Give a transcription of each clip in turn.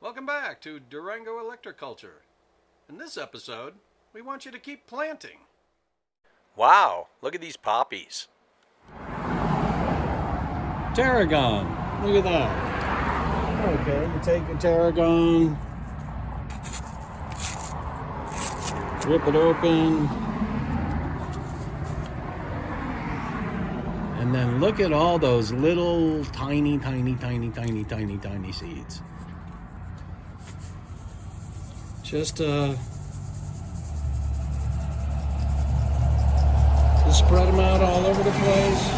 Welcome back to Durango Electro-Culture. In this episode, we want you to keep planting. Wow, look at these poppies. Tarragon, look at that. Okay, you take a tarragon, rip it open, and then look at all those little tiny seeds. Just spread them out all over the place.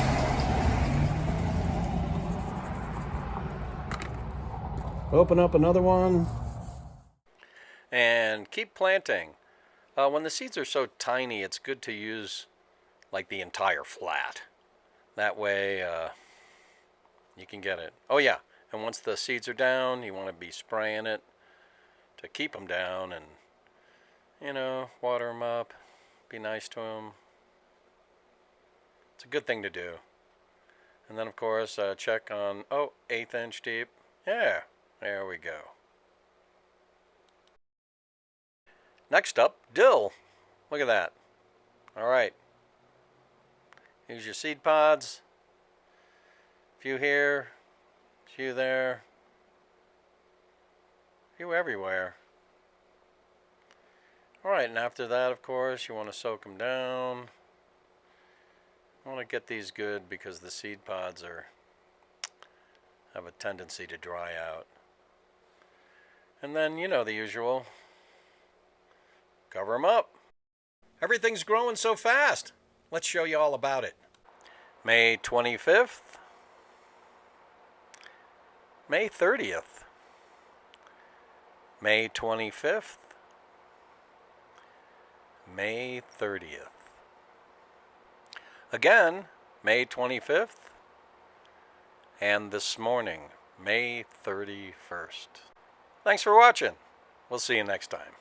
Open up another one. And keep planting. When the seeds are so tiny, it's good to use like the entire flat. That way you can get it. Oh yeah, and once the seeds are down, you want to be spraying it to keep them down and, you know, water them up, be nice to them. It's a good thing to do. And then of course check on, 1/8 inch deep. Yeah, there we go. Next up, dill. Look at that. All right. Use your seed pods. A few here, a few there, a few everywhere. All right, and after that, of course, you want to soak them down. You want to get these good because the seed pods have a tendency to dry out. And then, you know the usual. Cover them up. Everything's growing so fast. Let's show you all about it. May 25th. May 30th. May 25th. May 30th. Again, May 25th. And this morning, May 31st. Thanks for watching. We'll see you next time.